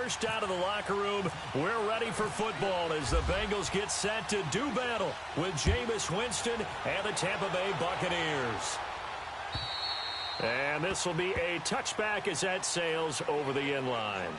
first out of the locker room. We're ready for football as the Bengals get set to do battle with Jameis Winston and the Tampa Bay Buccaneers. And this will be a touchback as that sails over the end line.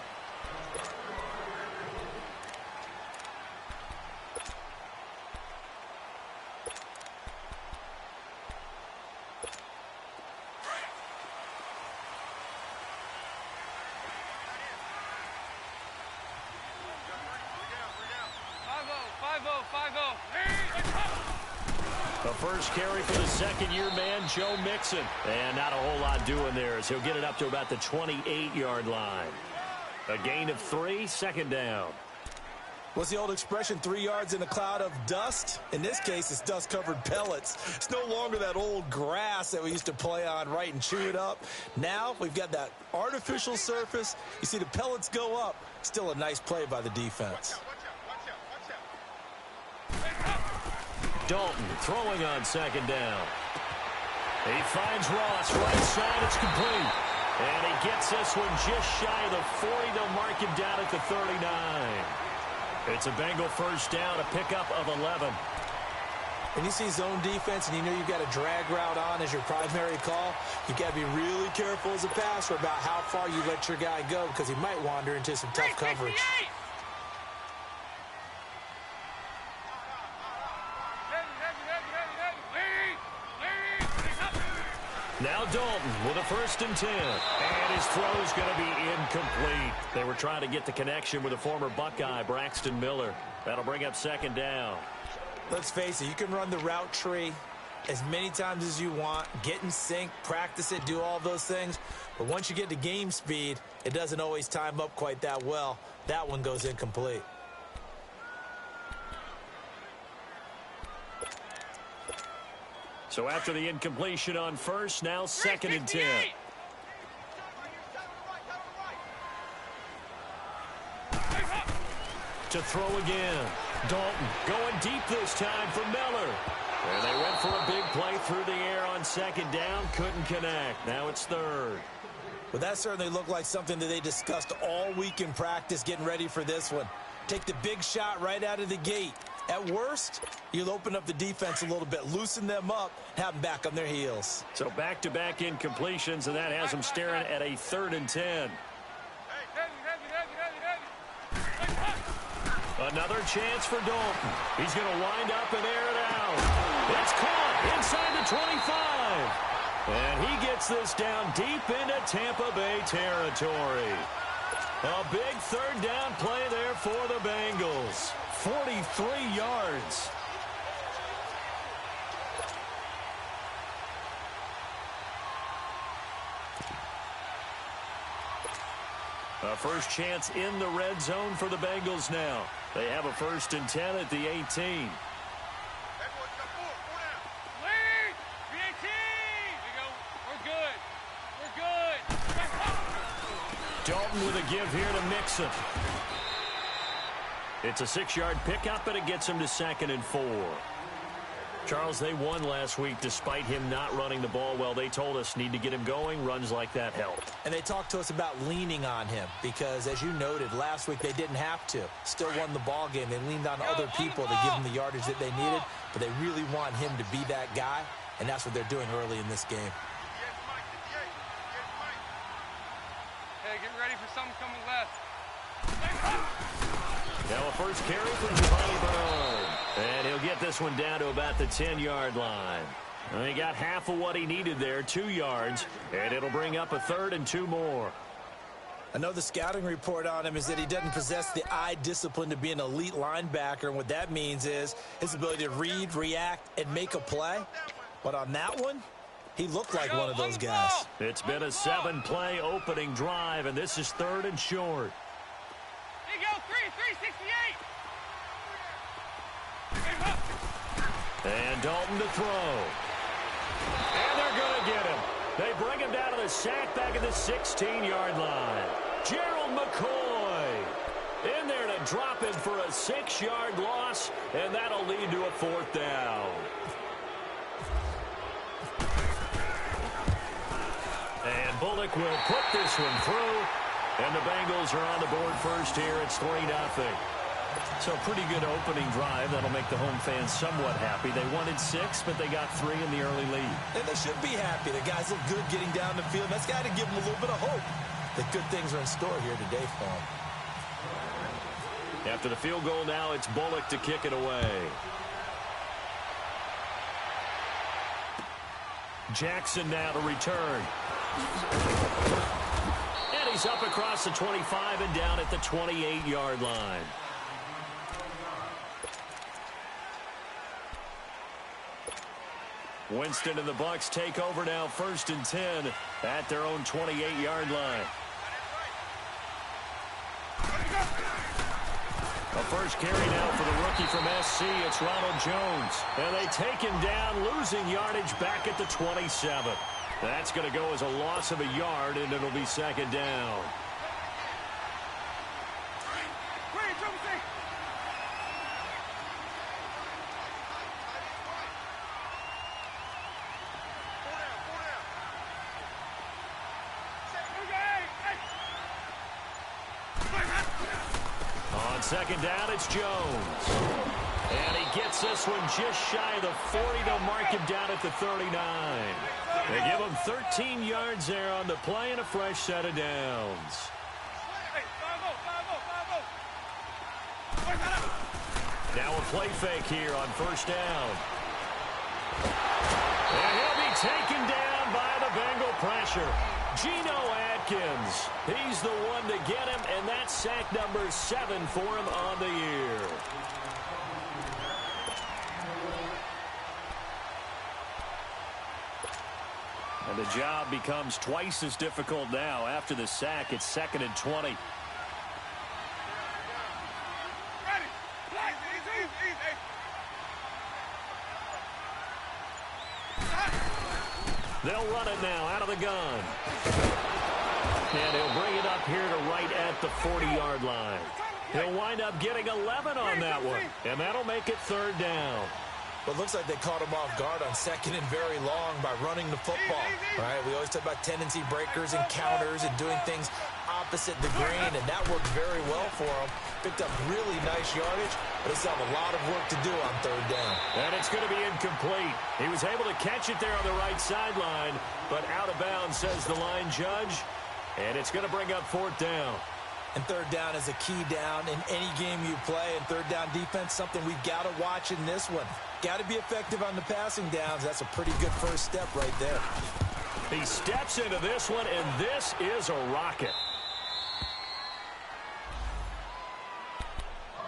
The first carry for the second-year man, Joe Mixon. And not a whole lot doing there as he'll get it up to about the 28-yard line. A gain of 3, second down. What's the old expression, 3 yards in a cloud of dust? In this case, it's dust-covered pellets. It's no longer that old grass that we used to play on, right, and chew it up. Now we've got that artificial surface. You see the pellets go up. Still a nice play by the defense. Dalton throwing on second down. He finds Ross right side. It's complete. And he gets this one just shy of the 40. They'll mark him down at the 39. It's a Bengal first down, a pickup of 11. When you see zone defense and you know you've got a drag route on as your primary call, you've got to be really careful as a passer about how far you let your guy go because he might wander into some tough coverage. Now Dalton with a 1st and 10. And his throw is going to be incomplete. They were trying to get the connection with a former Buckeye, Braxton Miller. That'll bring up second down. Let's face it, you can run the route tree as many times as you want, get in sync, practice it, do all those things. But once you get to game speed, it doesn't always time up quite that well. That one goes incomplete. So after the incompletion on first, now 2nd and 10. To throw again. Dalton going deep this time for Miller. And they went for a big play through the air on second down. Couldn't connect. Now it's 3rd. Well, that certainly looked like something that they discussed all week in practice getting ready for this one. Take the big shot right out of the gate. At worst, you'll open up the defense a little bit, loosen them up, have them back on their heels. So back-to-back incompletions, and that has them staring at a 3rd and 10. Another chance for Dalton. He's going to wind up and air it out. It's caught inside the 25. And he gets this down deep into Tampa Bay territory. A big 3rd down play there for the Bengals. 43 yards. A first chance in the red zone for the Bengals now. They have a 1st and 10 at the 18. Dalton with a give here to Mixon. It's a 6-yard pickup, and it gets him to 2nd and 4. Charles, they won last week despite him not running the ball well. They told us need to get him going. Runs like that help. And they talked to us about leaning on him because, as you noted, last week they didn't have to. Still won the ball game. They leaned on other people to give them the yardage that they needed, but they really want him to be that guy, and that's what they're doing early in this game. Hey, get ready for something coming left. Now a first carry for Giovanni Bernard. And he'll get this one down to about the 10-yard line. And he got half of what he needed there, 2 yards. And it'll bring up a 3rd and 2 more. I know the scouting report on him is that he doesn't possess the eye discipline to be an elite linebacker. And what that means is his ability to read, react, and make a play. But on that one, he looked like one of those guys. It's been a 7-play opening drive, and this is 3rd and short. Here you go, 368. And Dalton to throw. And they're going to get him. They bring him down to the sack back at the 16-yard line. Gerald McCoy in there to drop him for a 6-yard loss, and that'll lead to a 4th down. And Bullock will put this one through. And the Bengals are on the board first here. It's 3-0. So pretty good opening drive. That'll make the home fans somewhat happy. They wanted 6, but they got 3 in the early lead. And they should be happy. The guys look good getting down the field. That's got to give them a little bit of hope that good things are in store here today for them. After the field goal now, it's Bullock to kick it away. Jackson now to return. And he's up across the 25 and down at the 28-yard line. Winston and the Bucs take over now, 1st and 10 at their own 28-yard line. A first carry now for the rookie from SC. It's Ronald Jones. And they take him down, losing yardage back at the 27. That's going to go as a loss of a yard, and it'll be 2nd down. On 2nd down, it's Jones. And he gets this one just shy of the 40 to mark him down at the 39. They give him 13 yards there on the play and a fresh set of downs. Now a play fake here on 1st down. And he'll be taken down by the Bengal pressure. Geno Atkins, he's the one to get him, and that's sack number 7 for him on the year. And the job becomes twice as difficult now. After the sack, it's 2nd and 20. They'll run it now out of the gun. And he'll bring it up here to right at the 40-yard line. He'll wind up getting 11 on that one. And that'll make it 3rd down. Well, it looks like they caught him off guard on 2nd and very long by running the football. Right? We always talk about tendency breakers and counters and doing things opposite the grain, and that worked very well for him. Picked up really nice yardage, but they still have a lot of work to do on 3rd down. And it's going to be incomplete. He was able to catch it there on the right sideline, but out of bounds, says the line judge. And it's going to bring up 4th down. And 3rd down is a key down in any game you play. And 3rd down defense, something we've got to watch in this one. Got to be effective on the passing downs. That's a pretty good first step right there. He steps into this one, and this is a rocket.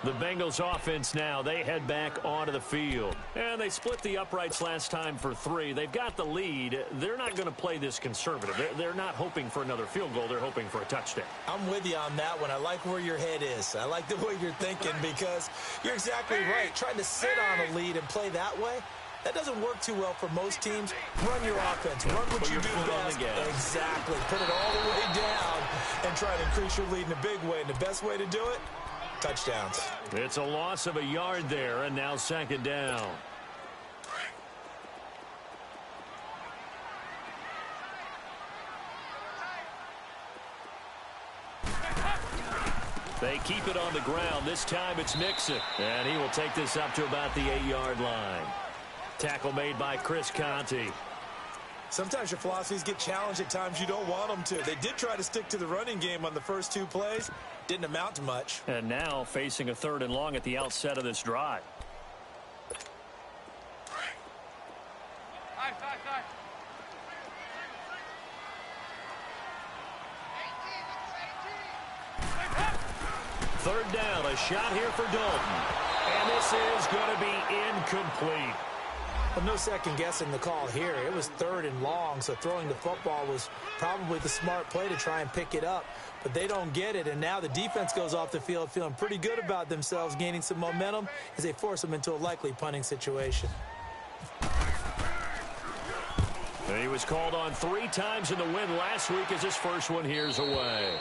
The Bengals offense now, they head back onto the field. And they split the uprights last time for 3. They've got the lead. They're not going to play this conservative. They're not hoping for another field goal. They're hoping for a touchdown. I'm with you on that one. I like where your head is. I like the way you're thinking because you're exactly right. Trying to sit on a lead and play that way, that doesn't work too well for most teams. Run your offense. Run what you do best. Exactly. Put it all the way down and try to increase your lead in a big way. And the best way to do it, touchdowns. It's a loss of a yard there, and now 2nd down. They keep it on the ground. This time it's Mixon. And he will take this up to about the 8-yard line. Tackle made by Chris Conte. Sometimes your philosophies get challenged at times you don't want them to. They did try to stick to the running game on the first 2 plays. Didn't amount to much. And now facing a 3rd and long at the outset of this drive. Third down, a shot here for Dalton. And this is going to be incomplete. Well, no second guessing the call here. It was 3rd and long, so throwing the football was probably the smart play to try and pick it up. But they don't get it, and now the defense goes off the field feeling pretty good about themselves, gaining some momentum as they force them into a likely punting situation. He was called on 3 times in the win last week as his first one here's away.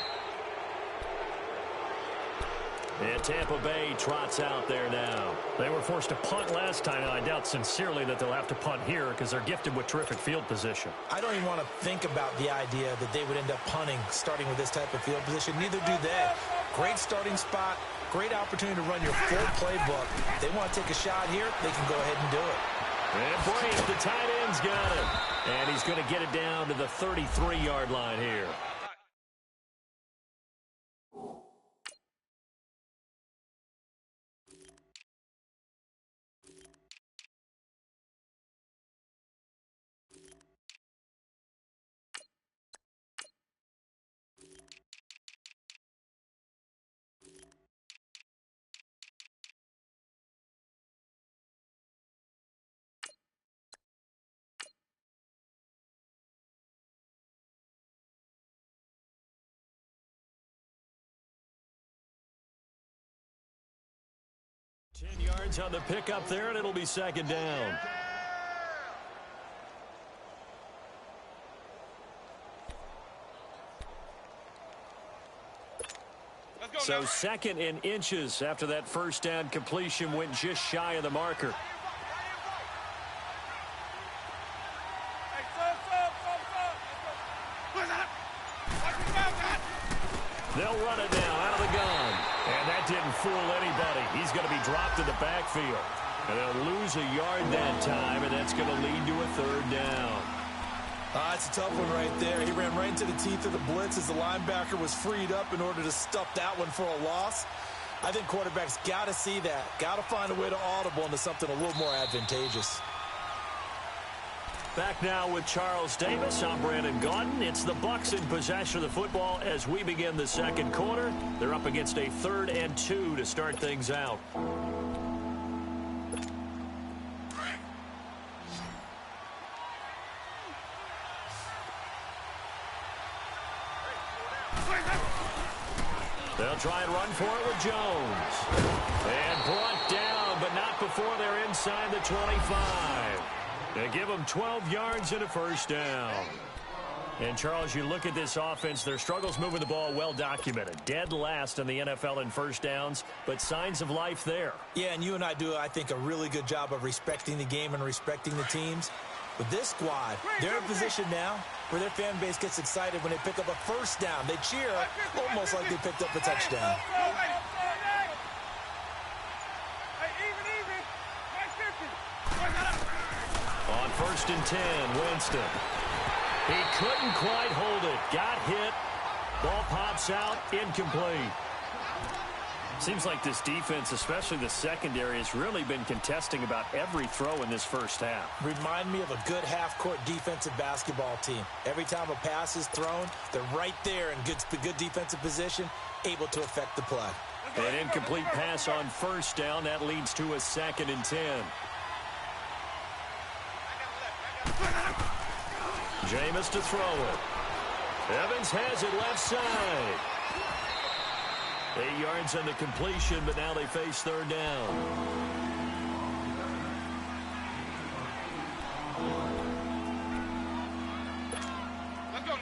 And Tampa Bay trots out there now. They were forced to punt last time. I doubt sincerely that they'll have to punt here because they're gifted with terrific field position. I don't even want to think about the idea that they would end up punting starting with this type of field position. Neither do they. Great starting spot. Great opportunity to run your full playbook. If they want to take a shot here, they can go ahead and do it. And Brace, the tight end's got it. And he's going to get it down to the 33-yard line here. Yards on the pickup there, and it'll be second down. So second in inches after that first down completion went just shy of the marker. They'll run it now out of the gun. And that didn't fool anybody. He's going to be dropped in the backfield. And they'll lose a yard that time, and that's going to lead to a third down. It's a tough one right there. He ran right into the teeth of the blitz as the linebacker was freed up in order to stuff that one for a loss. I think quarterbacks got to see that. Got to find a way to audible into something a little more advantageous. Back now with Charles Davis. I'm Brandon Gaudin. It's the Bucs in possession of the football as we begin the second quarter. They're up against a 3rd and 2 to start things out. They'll try and run for it with Jones. And brought down, but not before they're inside the 25. They give them 12 yards and a first down. And, Charles, you look at this offense, their struggles moving the ball well documented. Dead last in the NFL in first downs, but signs of life there. Yeah, and you and I do, I think, a really good job of respecting the game and respecting the teams. With this squad, they're in a position now where their fan base gets excited when they pick up a first down. They cheer almost like they picked up a touchdown. On 1st and 10, Winston. He couldn't quite hold it. Got hit. Ball pops out. Incomplete. Seems like this defense, especially the secondary, has really been contesting about every throw in this first half. Remind me of a good half-court defensive basketball team. Every time a pass is thrown, they're right there in good defensive position, able to affect the play. An incomplete pass on first down. That leads to a 2nd and 10. Jameis to throw it. Evans has it left side. 8 yards on the completion, but now they face 3rd down.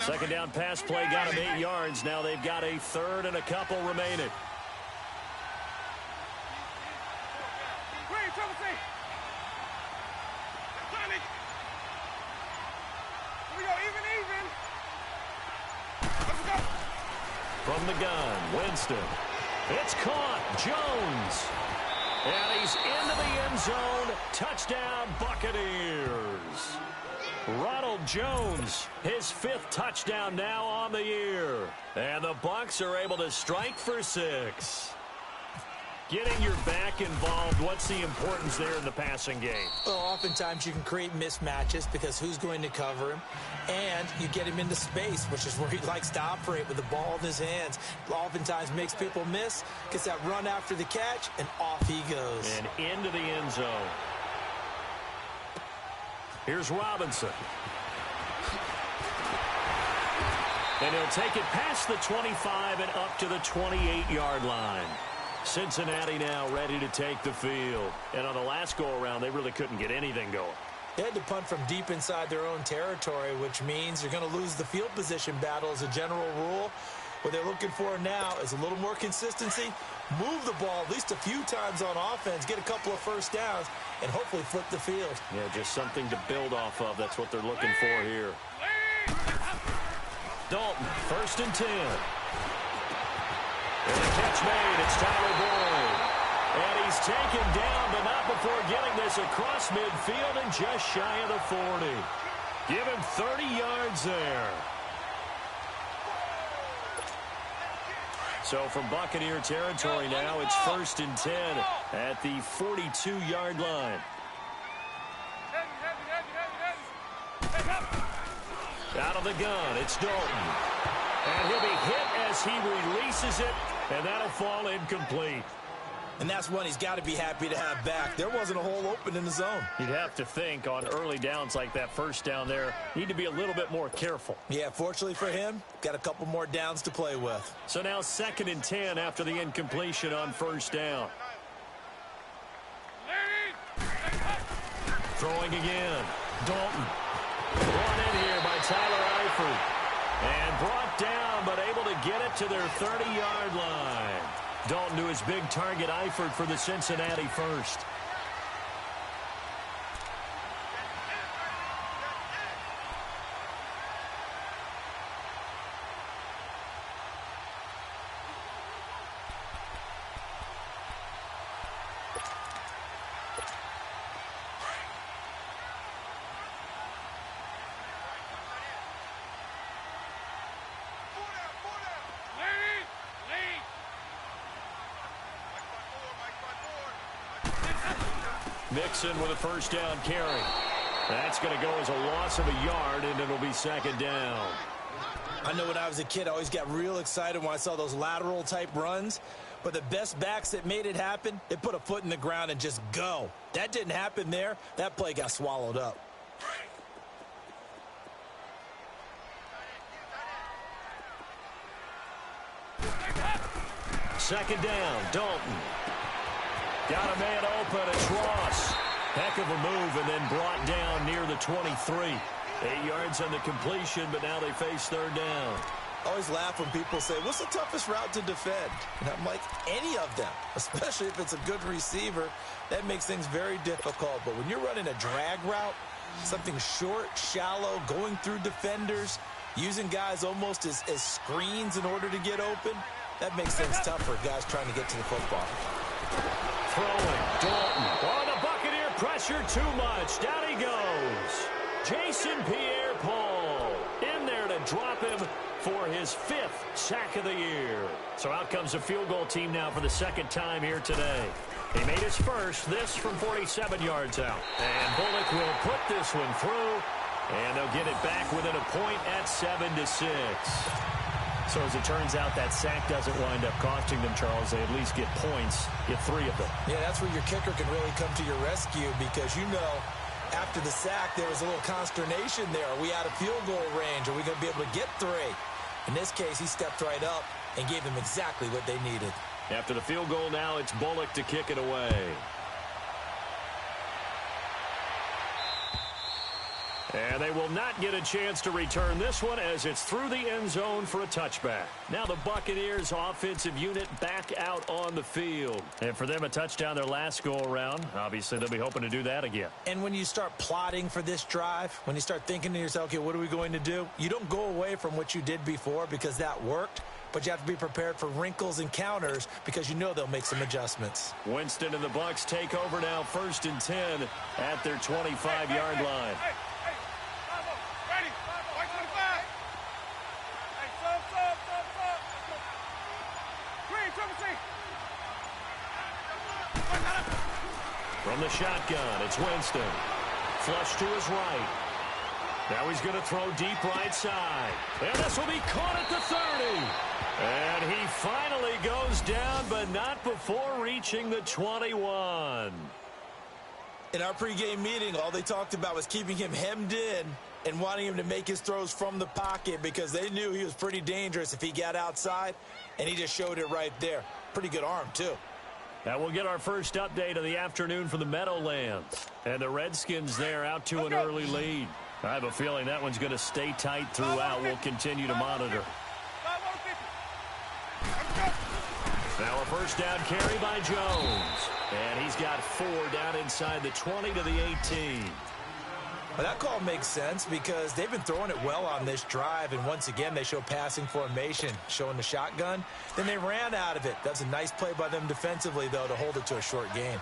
Second down pass play got them 8 yards. Now they've got a 3rd and a couple remaining. From the gun, Winston. It's caught. Jones. And he's into the end zone. Touchdown, Buccaneers. Ronald Jones, his 5th touchdown now on the year. And the Bucs are able to strike for 6. Getting your back involved, what's the importance there in the passing game? Well, oftentimes you can create mismatches because who's going to cover him? And you get him into space, which is where he likes to operate with the ball in his hands. Oftentimes makes people miss, gets that run after the catch, and off he goes. And into the end zone. Here's Robinson. And he'll take it past the 25 and up to the 28-yard line. Cincinnati now ready to take the field. And on the last go-around, they really couldn't get anything going. They had to punt from deep inside their own territory, which means you're going to lose the field position battle as a general rule. What they're looking for now is a little more consistency, move the ball at least a few times on offense, get a couple of first downs, and hopefully flip the field. Yeah, just something to build off of. That's what they're looking for here. Dalton, 1st and 10. And the catch made. It's Tyler Boyd. And he's taken down, but not before getting this across midfield and just shy of the 40. Give him 30 yards there. So from Buccaneer territory now, it's 1st and 10 at the 42-yard line. Out of the gun, it's Dalton. And he'll be hit as he releases it, and that'll fall incomplete. And that's one he's got to be happy to have back. There wasn't a hole open in the zone. You'd have to think on early downs like that first down there, need to be a little bit more careful. Yeah, fortunately for him, got a couple more downs to play with. So now 2nd and 10 after the incompletion on 1st down. Throwing again. Dalton. Brought in here by Tyler Eifert. And brought down, but able to get it to their 30-yard line. Dalton to his big target, Eifert, for the Cincinnati first. Mixon with a 1st down carry. That's going to go as a loss of a yard, and it'll be 2nd down. I know when I was a kid, I always got real excited when I saw those lateral-type runs. But the best backs that made it happen, they put a foot in the ground and just go. That didn't happen there. That play got swallowed up. Second down, Dalton. Got a man open, it's Ross. Heck of a move, and then brought down near the 23. 8 yards on the completion, but now they face 3rd down. I always laugh when people say, what's the toughest route to defend? And I'm like, any of them, especially if it's a good receiver. That makes things very difficult. But when you're running a drag route, something short, shallow, going through defenders, using guys almost as screens in order to get open, that makes things tough for guys trying to get to the football. Throwing, Dalton. Oh, the Buccaneer pressure too much. Down he goes. Jason Pierre-Paul in there to drop him for his 5th sack of the year. So out comes the field goal team now for the 2nd time here today. He made his first, this from 47 yards out. And Bullock will put this one through, and they'll get it back within a point at 7-6. So as it turns out, that sack doesn't wind up costing them, Charles. They at least get points, get 3 of them. Yeah, that's where your kicker can really come to your rescue because, you know, after the sack, there was a little consternation there. Are we out of field goal range? Are we going to be able to get 3? In this case, he stepped right up and gave them exactly what they needed. After the field goal now, it's Bullock to kick it away. And they will not get a chance to return this one as it's through the end zone for a touchback. Now the Buccaneers offensive unit back out on the field. And for them, a touchdown their last go-around. Obviously, they'll be hoping to do that again. And when you start plotting for this drive, when you start thinking to yourself, okay, what are we going to do? You don't go away from what you did before because that worked. But you have to be prepared for wrinkles and counters because you know they'll make some adjustments. Winston and the Bucs take over now, 1st and 10 at their 25-yard line. From the shotgun, it's Winston. Flush to his right. Now he's going to throw deep right side. And this will be caught at the 30. And he finally goes down, but not before reaching the 21. In our pregame meeting, all they talked about was keeping him hemmed in and wanting him to make his throws from the pocket because they knew he was pretty dangerous if he got outside, and he just showed it right there. Pretty good arm, too. Now we'll get our first update of the afternoon for the Meadowlands. And the Redskins there out to an early lead. I have a feeling that one's going to stay tight throughout. We'll continue to monitor. first down carry by Jones. And he's got 4 down inside the 20 to the 18. Well, that call makes sense because they've been throwing it well on this drive, and once again they show passing formation, showing the shotgun. Then they ran out of it. That's a nice play by them defensively, though, to hold it to a short gain.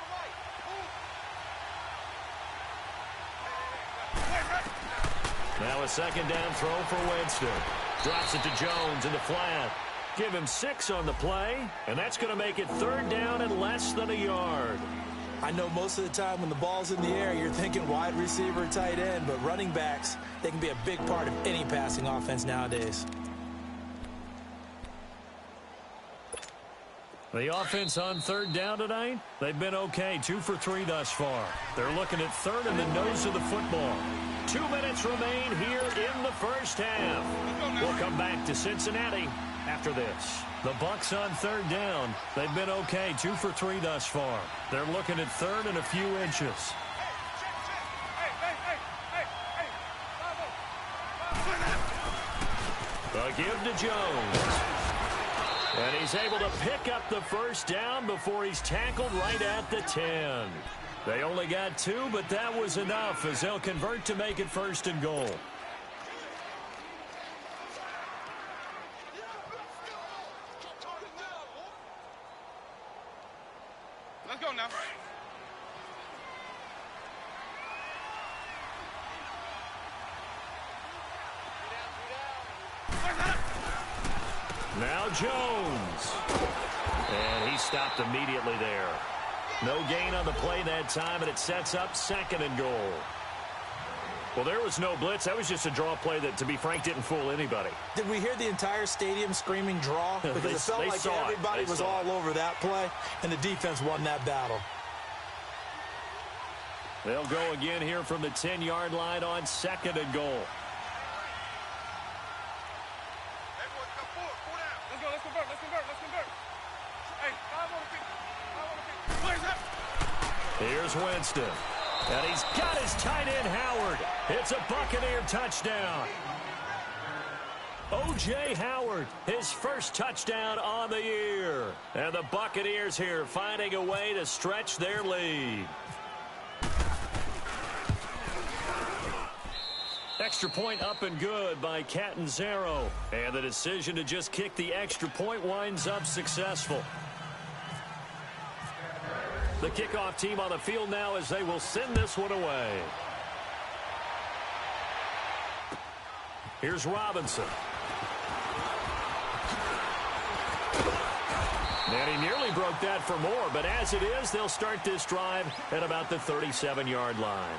Now a second down throw for Winston. Drops it to Jones in the flat. Give him 6 on the play, and that's going to make it 3rd down and less than a yard. I know most of the time when the ball's in the air, you're thinking wide receiver, tight end, but running backs, they can be a big part of any passing offense nowadays. The offense on 3rd down tonight, they've been okay, 2 for 3 thus far. They're looking at 3rd and the nose of the football. 2 minutes remain here in the first half. We'll come back to Cincinnati after this. The Bucs on 3rd down. They've been okay, 2 for 3 thus far. They're looking at 3rd and a few inches. The give to Jones. And he's able to pick up the first down before he's tackled right at the 10. They only got 2, but that was enough as they'll convert to make it 1st and goal. Let's go now. Now Jones. And he stopped immediately there. No gain on the play that time, and it sets up 2nd and goal. Well, there was no blitz. That was just a draw play that, to be frank, didn't fool anybody. Did we hear the entire stadium screaming draw? Because it felt like everybody was all over that play, and the defense won that battle. They'll go again here from the 10-yard line on 2nd and goal. Let's convert. Hey, 5 on the 50. Where's that? Here's Winston. And he's got his tight end, Howard. It's a Buccaneer touchdown. O.J. Howard, his first touchdown on the year. And the Buccaneers here finding a way to stretch their lead. Extra point up and good by Catanzaro. And the decision to just kick the extra point winds up successful. The kickoff team on the field now as they will send this one away. Here's Robinson. And he nearly broke that for more, but as it is, they'll start this drive at about the 37-yard line.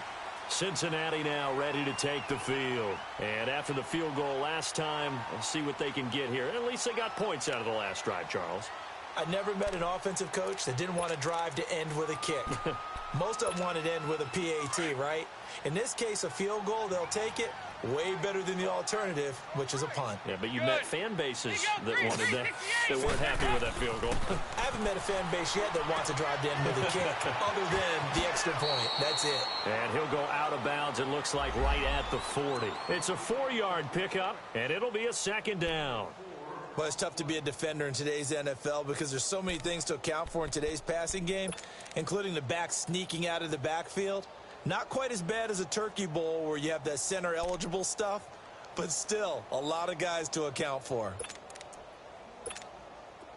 Cincinnati now ready to take the field. And after the field goal last time, we'll see what they can get here. At least they got points out of the last drive, Charles. I never met an offensive coach that didn't want to drive to end with a kick. Most of them wanted to end with a PAT, right? In this case, a field goal, they'll take it. Way better than the alternative, which is a punt. Yeah, but you met fan bases that wanted that, that weren't happy with that field goal. I haven't met a fan base yet that wants to drive to end with a kick, other than the extra point. That's it. And he'll go out of bounds, it looks like, right at the 40. It's a 4-yard pickup, and it'll be a 2nd down. Well, it's tough to be a defender in today's NFL because there's so many things to account for in today's passing game, including the back sneaking out of the backfield. Not quite as bad as a turkey bowl where you have that center-eligible stuff, but still a lot of guys to account for.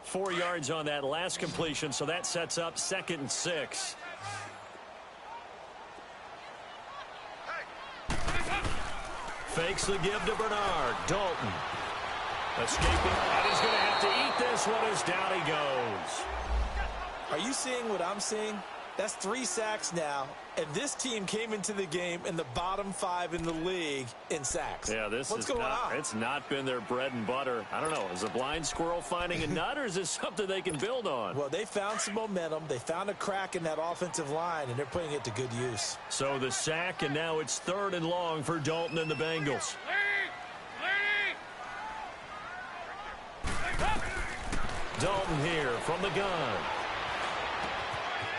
4 yards on that last completion, so that sets up 2nd and 6. Fakes the give to Bernard. Dalton. Escaping, and he's going to have to eat this one as down he goes. Are you seeing what I'm seeing? That's 3 sacks now, and this team came into the game in the bottom 5 in the league in sacks. Yeah, what's going on? It's not been their bread and butter. I don't know. Is a blind squirrel finding a nut, or is this something they can build on? Well, they found some momentum. They found a crack in that offensive line, and they're putting it to good use. So the sack, and now it's 3rd and long for Dalton and the Bengals. Dalton here from the gun.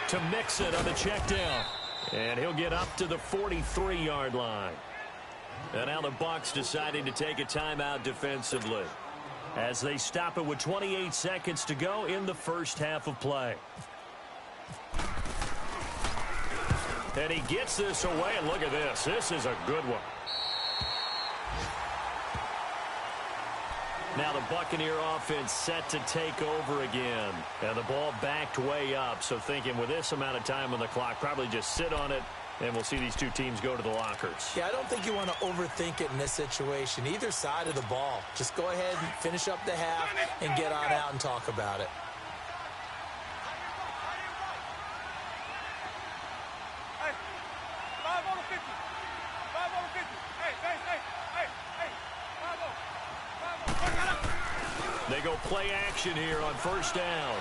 To mix it on the check down. And he'll get up to the 43-yard line. And now the Bucs deciding to take a timeout defensively. as they stop it with 28 seconds to go in the first half of play. And he gets this away, and look at this. This is a good one. Now the Buccaneer offense set to take over again. And the ball backed way up. So thinking with this amount of time on the clock, probably just sit on it, and we'll see these two teams go to the lockers. Yeah, I don't think you want to overthink it in this situation. Either side of the ball. Just go ahead and finish up the half and get on out and talk about it. They go play action here on first down.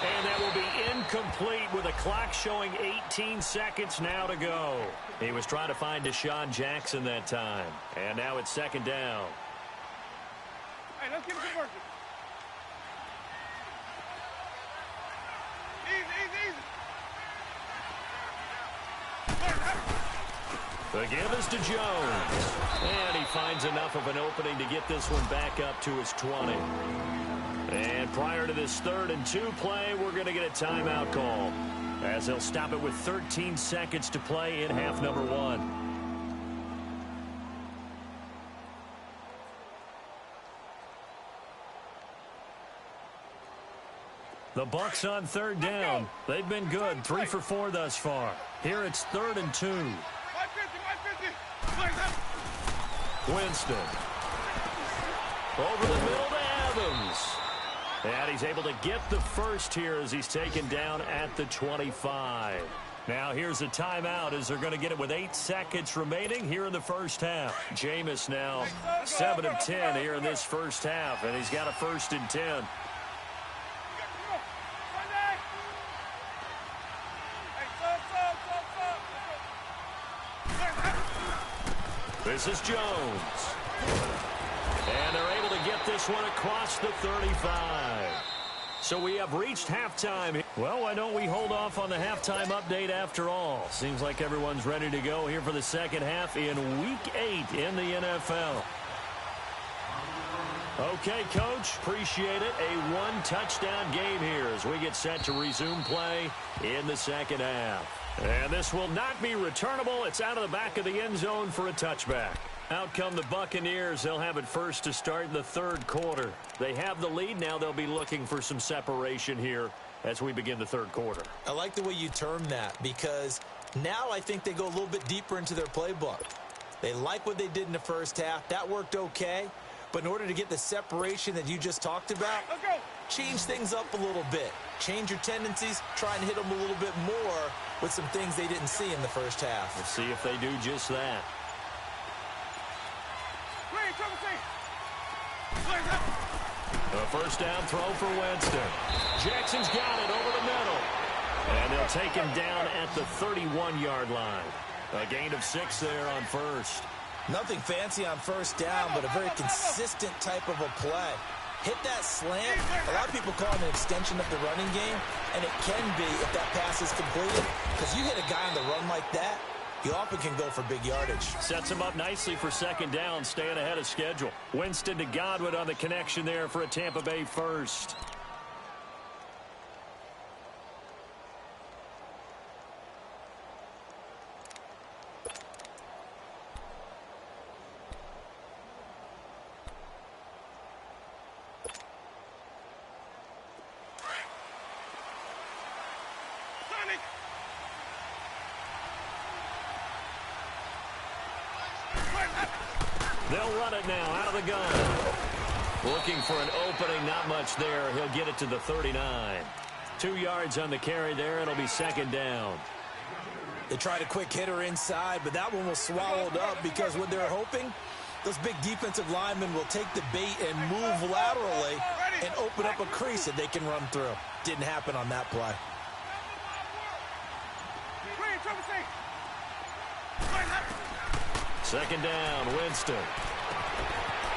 And that will be incomplete with a clock showing 18 seconds now to go. He was trying to find Deshaun Jackson that time. And now it's second down. Hey, let's give it some work. Easy. The give is to Jones. And he finds enough of an opening to get this one back up to his 20. And prior to this 3rd and 2 play, we're going to get a timeout call, as they'll stop it with 13 seconds to play in half number 1. The Bucs on 3rd down. They've been good, 3 for 4 thus far. Here it's 3rd and 2. Winston. Over the middle to Evans. And he's able to get the first here as he's taken down at the 25. Now here's a timeout as they're going to get it with 8 seconds remaining here in the first half. Jameis now 7 of 10 here in this first half, and he's got a 1st and 10. This is Jones. And they're able to get this one across the 35. So we have reached halftime. Well, why don't we hold off on the halftime update after all? Seems like everyone's ready to go here for the second half in Week 8 in the NFL. Okay, Coach, appreciate it. A 1-touchdown game here as we get set to resume play in the second half. And this will not be returnable. It's out of the back of the end zone for a touchback. Out come the Buccaneers. They'll have it first to start the 3rd quarter. They have the lead. Now they'll be looking for some separation here as we begin the 3rd quarter. I like the way you term that, because now I think they go a little bit deeper into their playbook. They like what they did in the first half. That worked okay. But in order to get the separation that you just talked about, change things up a little bit. Change your tendencies. Try and hit them a little bit more with some things they didn't see in the first half. We'll see if they do just that. A first down throw for Winston. Jackson's got it over the middle. And they'll take him down at the 31-yard line. A gain of 6 there on first. Nothing fancy on first down, but a very consistent type of a play. Hit that slant. A lot of people call it an extension of the running game, and it can be if that pass is completed, because you hit a guy on the run like that, he often can go for big yardage. Sets him up nicely for second down, staying ahead of schedule. Winston to Godwin on the connection there for a Tampa Bay first. They'll run it now out of the gun. Looking for an opening, not much there. He'll get it to the 39. 2 yards on the carry there. It'll be second down. They tried a quick hitter inside, but that one was swallowed up because what they're hoping, those big defensive linemen will take the bait and move laterally and open up a crease that they can run through. Didn't happen on that play. Second down, Winston.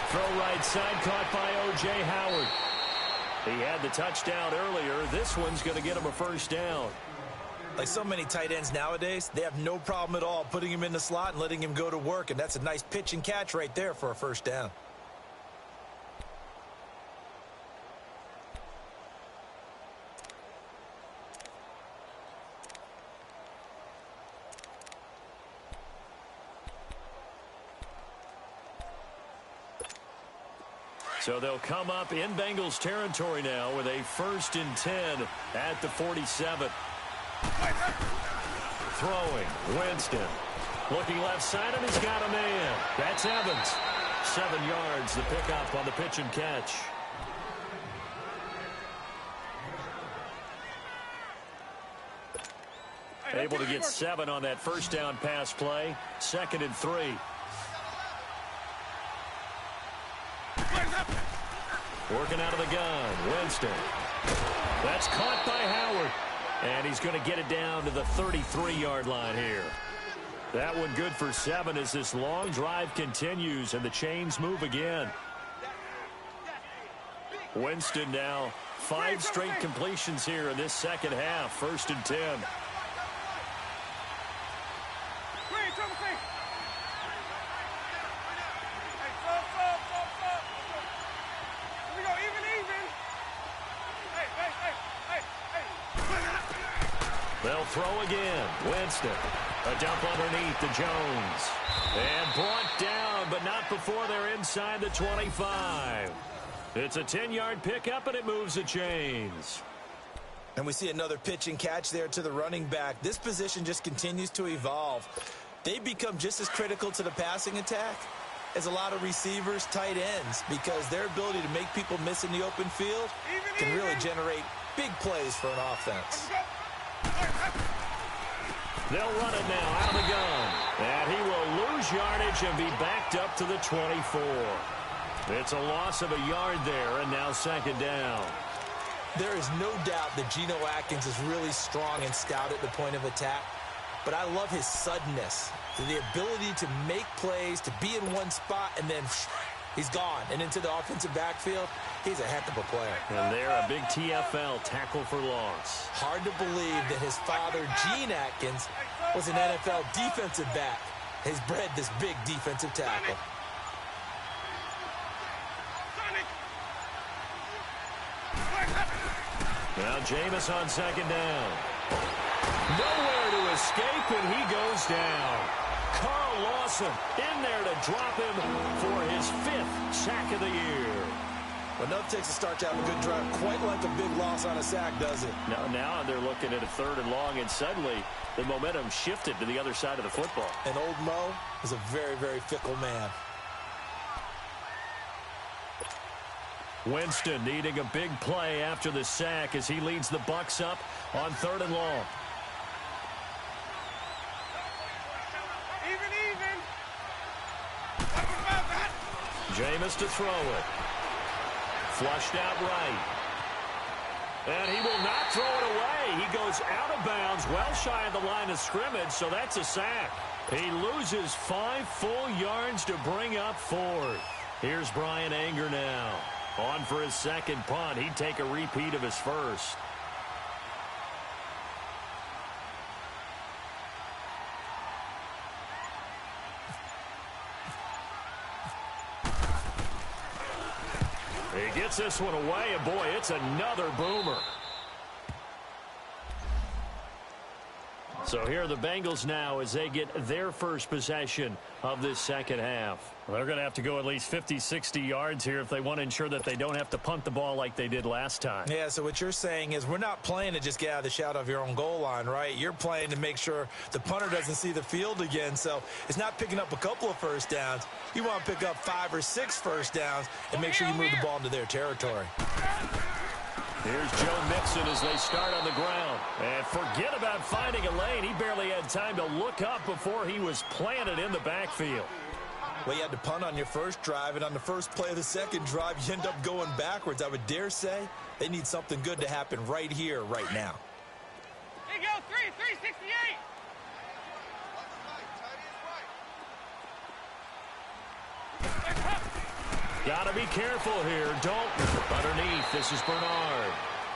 Throw right side, caught by O.J. Howard. He had the touchdown earlier. This one's going to get him a first down. Like so many tight ends nowadays, they have no problem at all putting him in the slot and letting him go to work, and that's a nice pitch and catch right there for a first down. So they'll come up in Bengals territory now with a 1st and 10 at the 47. Throwing, Winston. Looking left side, and he's got a man. That's Evans. 7 yards, the pickup on the pitch and catch. Able to get 7 on that first down pass play. 2nd and 3. Working out of the gun, Winston. That's caught by Howard. And he's going to get it down to the 33-yard line here. That one good for 7 as this long drive continues and the chains move again. Winston now 5 straight completions here in this second half. 1st and 10. They'll throw again. Winston. A dump underneath to Jones. And brought down, but not before they're inside the 25. It's a 10-yard pickup, and it moves the chains. And we see another pitch and catch there to the running back. This position just continues to evolve. They become just as critical to the passing attack as a lot of receivers, tight ends, because their ability to make people miss in the open field can really generate big plays for an offense. They'll run it now out of the gun. And he will lose yardage and be backed up to the 24. It's a loss of a yard there, and now 2nd down. There is no doubt that Geno Atkins is really strong and stout at the point of attack. But I love his suddenness, the ability to make plays, to be in one spot, and then he's gone. And into the offensive backfield, he's a heck of a player. And they're a big TFL, tackle for loss. Hard to believe that his father, Gene Atkins, was an NFL defensive back. Has bred this big defensive tackle. Now Jameis on 2nd down. Nowhere to escape, and he goes down. Carl Lawson in there to drop him for his 5th sack of the year. Enough takes a start to have a good drive. Quite like a big loss on a sack, does it? Now they're looking at a 3rd and long, and suddenly the momentum shifted to the other side of the football. And old Mo is a very, very fickle man. Winston needing a big play after the sack as he leads the Bucs up on 3rd and long. Jameis to throw it. Flushed out right. And he will not throw it away. He goes out of bounds, well shy of the line of scrimmage, so that's a sack. He loses 5 full yards to bring up 4th. Here's Brian Anger now. On for his 2nd punt. He'd take a repeat of his 1st. He gets this one away, and boy, it's another boomer. So here are the Bengals now as they get their first possession of this second half. They're going to have to go at least 50, 60 yards here if they want to ensure that they don't have to punt the ball like they did last time. Yeah, so what you're saying is we're not playing to just get out of the shadow of your own goal line, right? You're playing to make sure the punter doesn't see the field again. So it's not picking up a couple of first downs. You want to pick up 5 or 6 first downs and make sure you move the ball into their territory. Here's Joe Mixon as they start on the ground. And forget about finding a lane. He barely had time to look up before he was planted in the backfield. Well, you had to punt on your first drive, and on the first play of the second drive, you end up going backwards. I would dare say they need something good to happen right here, right now. Here you go, 368. Got to be careful here. Dalton underneath. This is Bernard.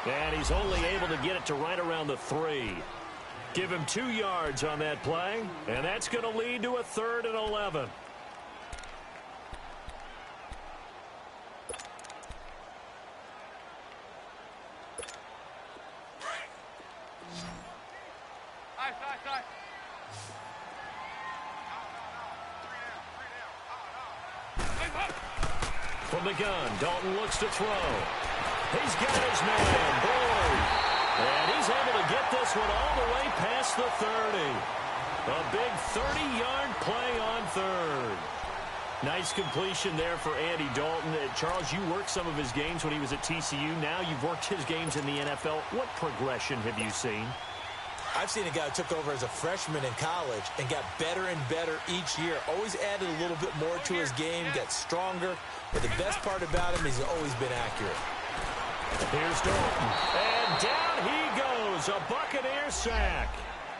And he's only able to get it to right around the 3. Give him 2 yards on that play, and that's going to lead to a 3rd and 11. From the gun, Dalton looks to throw. He's got his man, Boyd. And he's able to get this one all the way past the 30. A big 30-yard play on third. Nice completion there for Andy Dalton. Charles, you worked some of his games when he was at TCU. Now you've worked his games in the NFL. What progression have you seen? I've seen a guy who took over as a freshman in college and got better and better each year. Always added a little bit more to his game, got stronger. But the best part about him is he's always been accurate. Here's Dalton. And down he goes. A Buccaneer sack.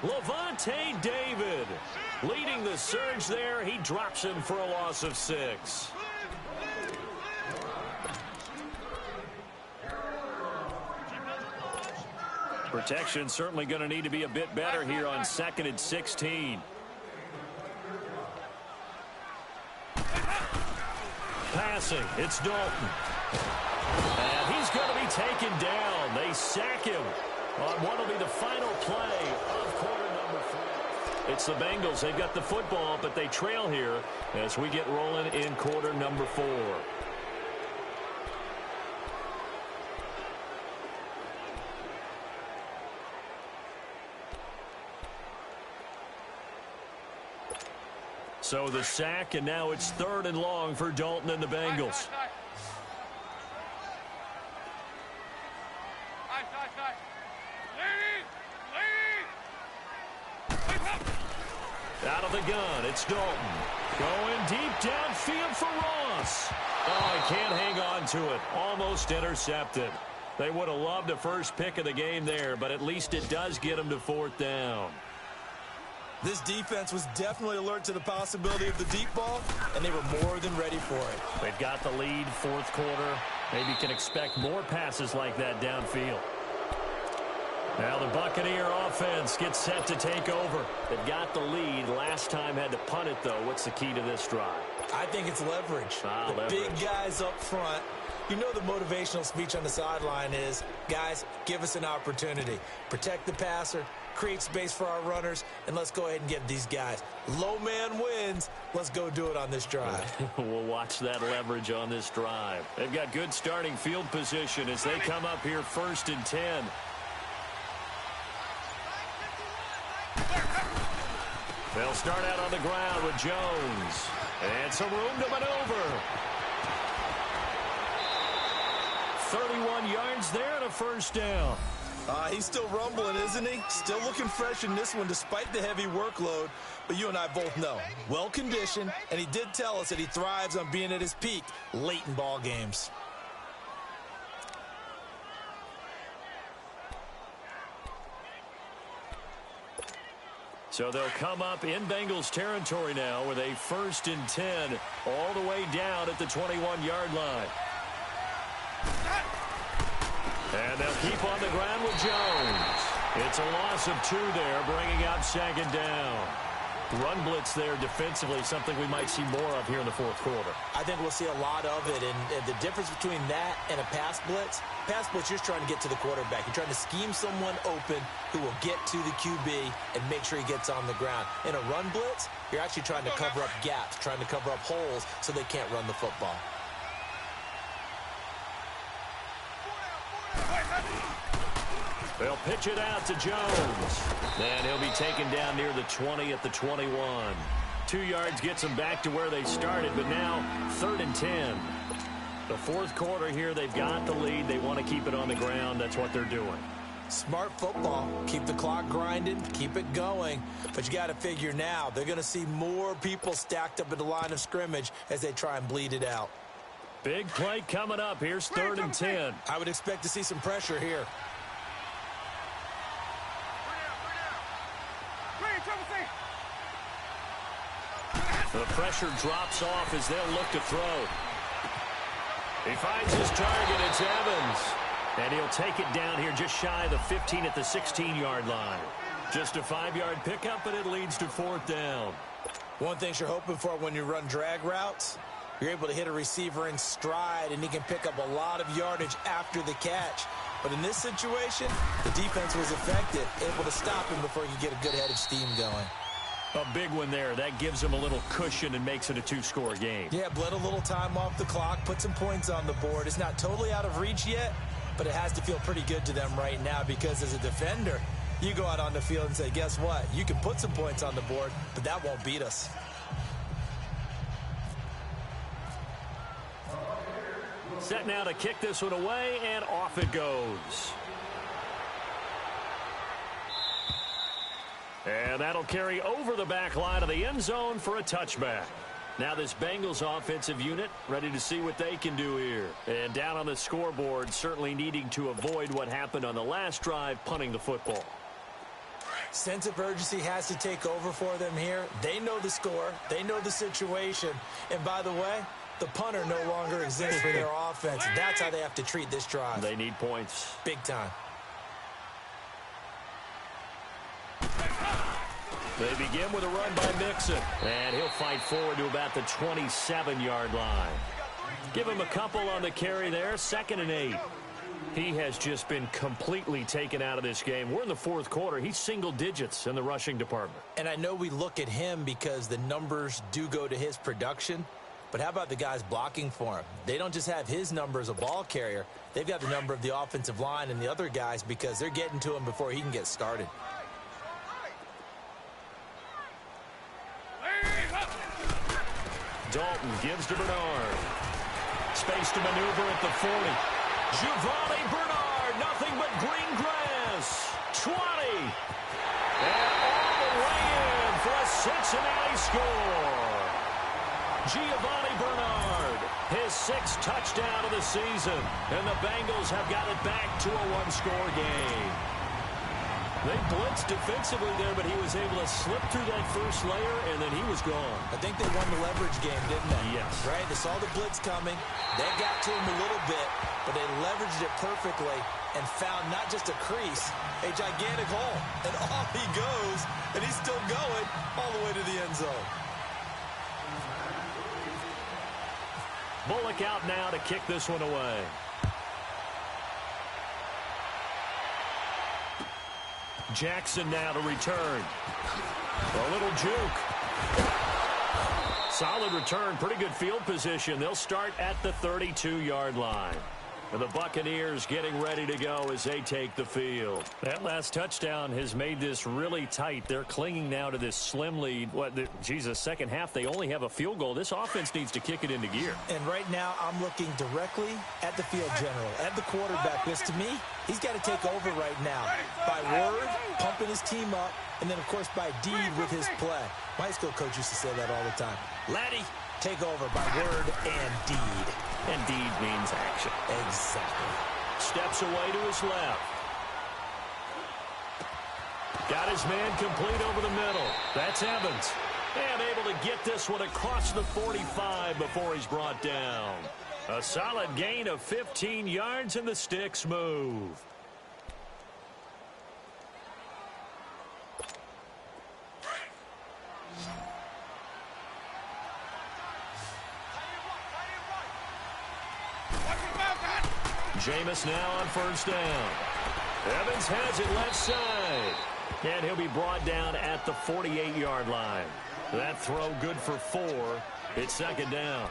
Levante David leading the surge there. He drops him for a loss of 6. Protection certainly going to need to be a bit better here on 2nd and 16. Passing, it's Dalton. And he's going to be taken down. They sack him on what will be the final play of quarter number 4. It's the Bengals. They've got the football, but they trail here as we get rolling in quarter number 4. So the sack, and now it's 3rd and long for Dalton and the Bengals. Out of the gun, it's Dalton. Going deep downfield for Ross. Oh, he can't hang on to it. Almost intercepted. They would have loved a first pick of the game there, but at least it does get them to 4th down. This defense was definitely alert to the possibility of the deep ball, and they were more than ready for it. They've got the lead, 4th quarter. Maybe can expect more passes like that downfield. Now the Buccaneer offense gets set to take over. They've got the lead. Last time had to punt it, though. What's the key to this drive? I think it's leverage. The big guys up front. You know the motivational speech on the sideline is, guys, give us an opportunity. Protect the passer, create space for our runners, and let's go ahead and get these guys. Low man wins. Let's go do it on this drive. We'll watch that leverage on this drive. They've got good starting field position as they come up here 1st and 10. They'll start out on the ground with Jones. And some room to maneuver. 31 yards there and a 1st down. He's still rumbling, isn't he? Still looking fresh in this one despite the heavy workload. But you and I both know, well-conditioned, and he did tell us that he thrives on being at his peak late in ball games. So they'll come up in Bengals territory now with a 1st and 10 all the way down at the 21-yard line. And they'll keep on the ground with Jones. It's a loss of 2 there, bringing out 2nd down. Run blitz there defensively, something we might see more of here in the 4th quarter. I think we'll see a lot of it, and the difference between that and a pass blitz, you're just trying to get to the quarterback. You're trying to scheme someone open who will get to the QB and make sure he gets on the ground. In a run blitz, you're actually trying to cover up gaps, trying to cover up holes so they can't run the football. They'll pitch it out to Jones. And he'll be taken down near the 20 at the 21. 2 yards gets them back to where they started, but now 3rd and 10. The 4th quarter here, they've got the lead. They want to keep it on the ground. That's what they're doing. Smart football. Keep the clock grinding. Keep it going. But you got to figure now, they're going to see more people stacked up at the line of scrimmage as they try and bleed it out. Big play coming up. Here's 3rd and 10. I would expect to see some pressure here. The pressure drops off as they'll look to throw. He finds his target. It's Evans. And he'll take it down here just shy of the 15 at the 16-yard line. Just a 5-yard pickup, but it leads to 4th down. One thing you're hoping for when you run drag routes, you're able to hit a receiver in stride, and he can pick up a lot of yardage after the catch. But in this situation, the defense was effective, able to stop him before he could get a good head of steam going. A big one there. That gives them a little cushion and makes it a two-score game. Yeah, bled a little time off the clock, put some points on the board. It's not totally out of reach yet, but it has to feel pretty good to them right now because as a defender, you go out on the field and say, guess what? You can put some points on the board, but that won't beat us. Set now to kick this one away, and off it goes. And that'll carry over the back line of the end zone for a touchback. Now this Bengals offensive unit ready to see what they can do here. And down on the scoreboard, certainly needing to avoid what happened on the last drive, punting the football. Sense of urgency has to take over for them here. They know the score. They know the situation. And by the way, the punter no longer exists for their offense. That's how they have to treat this drive. They need points. Big time. They begin with a run by Mixon. And he'll fight forward to about the 27-yard line. Give him a couple on the carry there. 2nd and 8. He has just been completely taken out of this game. We're in the fourth quarter. He's single digits in the rushing department. And I know we look at him because the numbers do go to his production. But how about the guys blocking for him? They don't just have his number as a ball carrier. They've got the number of the offensive line and the other guys because they're getting to him before he can get started. Dalton gives to Bernard. Space to maneuver at the 40. Giovanni Bernard, nothing but green grass. 20. And all the way in for a Cincinnati score. Giovanni Bernard, his 6th touchdown of the season. And the Bengals have got it back to a one-score game. They blitzed defensively there, but he was able to slip through that first layer, and then he was gone. I think they won the leverage game, didn't they? Yes. Right? They saw the blitz coming. That got to him a little bit, but they leveraged it perfectly and found not just a crease, a gigantic hole. And off he goes, and he's still going all the way to the end zone. Bullock out now to kick this one away. Jackson now to return. A little juke. Solid return, pretty good field position. They'll start at the 32-yard line. And the Buccaneers getting ready to go as they take the field. That last touchdown has made this really tight. They're clinging now to this slim lead. Second half, they only have a field goal. This offense needs to kick it into gear. And right now, I'm looking directly at the field general, at the quarterback. This, to me, he's got to take over right now. By word, pumping his team up, and then, of course, by deed with his play. My high school coach used to say that all the time. Laddie, take over by word and deed. And deed means action. Exactly. Steps away to his left. Got his man complete over the middle. That's Evans. And able to get this one across the 45 before he's brought down. A solid gain of 15 yards, and the sticks move. Jameis now on first down. Evans has it left side. And he'll be brought down at the 48-yard line. That throw good for 4. It's 2nd down.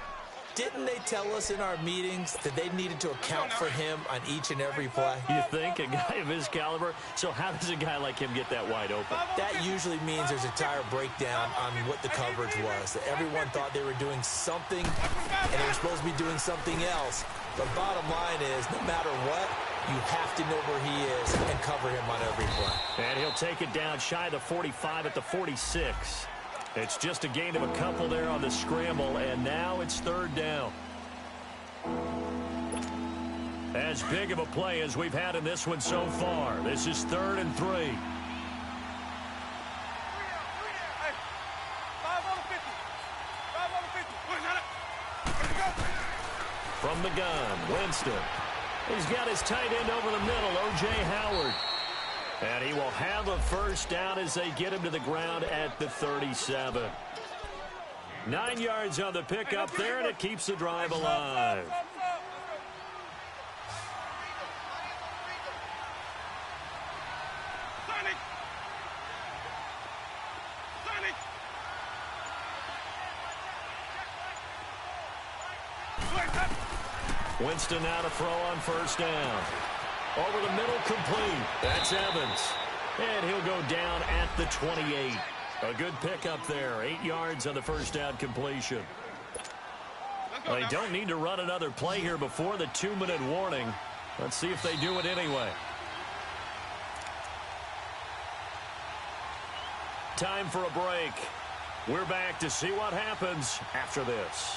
Didn't they tell us in our meetings that they needed to account for him on each and every play? You think? A guy of his caliber? So how does a guy like him get that wide open? That usually means there's a tire breakdown on what the coverage was. That everyone thought they were doing something, and they were supposed to be doing something else. But bottom line is, no matter what, you have to know where he is and cover him on every play. And he'll take it down shy of the 45 at the 46. It's just a gain of a couple there on the scramble, and now it's 3rd down. As big of a play as we've had in this one so far. This is 3rd and 3. Hey, 5 on the 50. 5 on the 50. Let's go. From the gun, Winston. He's got his tight end over the middle, O.J. Howard. And he will have a first down as they get him to the ground at the 37. 9 yards on the pickup there, and it keeps the drive alive. Winston now to throw on first down. Over the middle, complete. That's Evans. And he'll go down at the 28. A good pickup there. 8 yards on the first down completion. Well, they don't need to run another play here before the 2-minute warning. Let's see if they do it anyway. Time for a break. We're back to see what happens after this.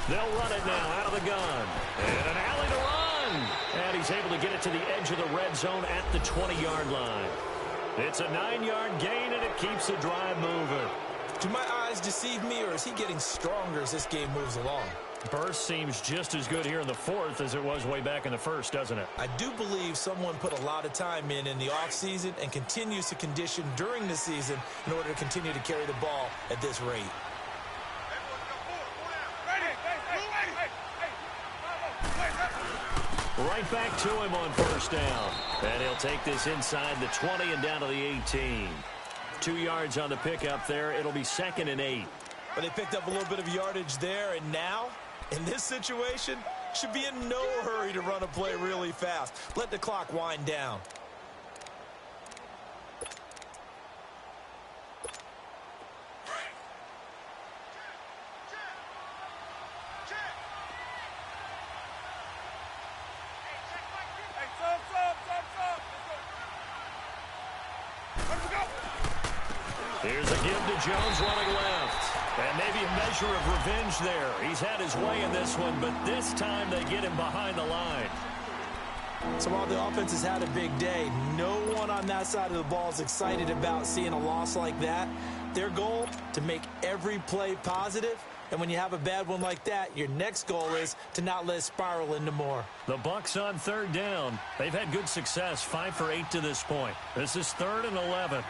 They'll run it now out of the gun. And an alley to run. And he's able to get it to the edge of the red zone at the 20-yard line. It's a 9-yard gain, and it keeps the drive moving. Do my eyes deceive me, or is he getting stronger as this game moves along? Burst seems just as good here in the fourth as it was way back in the first, doesn't it? I do believe someone put a lot of time in the offseason and continues to condition during the season in order to continue to carry the ball at this rate. Right back to him on first down. And he'll take this inside the 20 and down to the 18. 2 yards on the pickup there. It'll be 2nd and 8. But they picked up a little bit of yardage there, and now, in this situation, should be in no hurry to run a play really fast. Let the clock wind down. Here's a give to Jones running left. And maybe a measure of revenge there. He's had his way in this one, but this time they get him behind the line. So while the offense has had a big day, no one on that side of the ball is excited about seeing a loss like that. Their goal, to make every play positive. And when you have a bad one like that, your next goal is to not let it spiral into more. The Bucs on 3rd down. They've had good success, 5 for 8 to this point. This is 3rd and 11.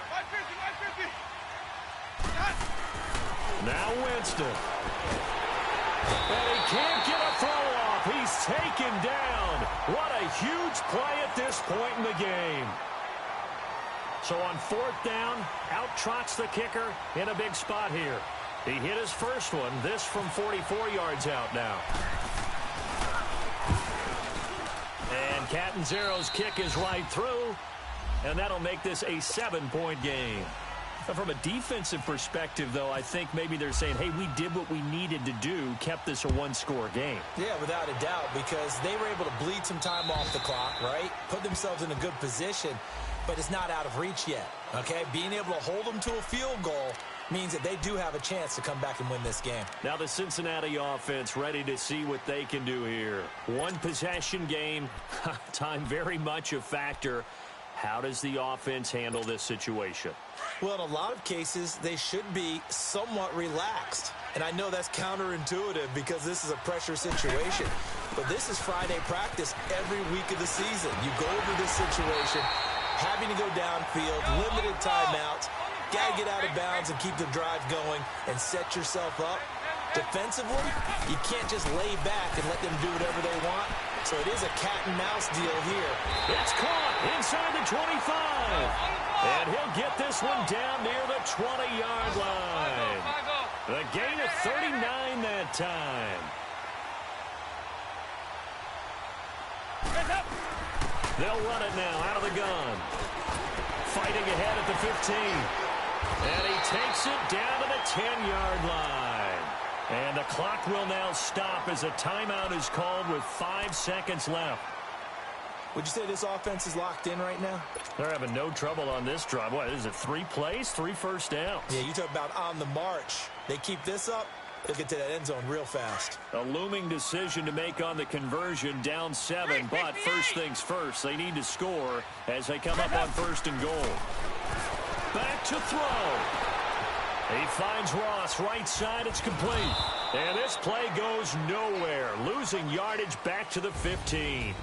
Now Winston. And he can't get a throw off. He's taken down. What a huge play at this point in the game. So on 4th down, out trots the kicker in a big spot here. He hit his first one. This from 44 yards out now. And Catanzaro's kick is right through. And that'll make this a 7-point game. From a defensive perspective, though, I think maybe they're saying, hey, we did what we needed to do, kept this a 1-score game. Yeah, without a doubt, because they were able to bleed some time off the clock, right? Put themselves in a good position, but it's not out of reach yet, okay? Being able to hold them to a field goal means that they do have a chance to come back and win this game. Now the Cincinnati offense ready to see what they can do here. 1-possession game, time very much a factor. How does the offense handle this situation? Well, in a lot of cases, they should be somewhat relaxed. And I know that's counterintuitive because this is a pressure situation. But this is Friday practice every week of the season. You go over this situation, having to go downfield, limited timeouts, got to get out of bounds and keep the drive going and set yourself up. Defensively, you can't just lay back and let them do whatever they want. So it is a cat-and-mouse deal here. It's caught inside the 25. And he'll get this one down near the 20-yard line. The gain of 39 that time. They'll run it now out of the gun. Fighting ahead at the 15. And he takes it down to the 10-yard line. And the clock will now stop as a timeout is called with 5 seconds left. Would you say this offense is locked in right now? They're having no trouble on this drive. What is it, 3 plays, 3 first downs? Yeah, you talk about on the march. They keep this up, they'll get to that end zone real fast. A looming decision to make on the conversion, down 7. But first things first, they need to score as they come up on 1st and goal. Back to throw. He finds Ross right side. It's complete. And this play goes nowhere. Losing yardage back to the 15.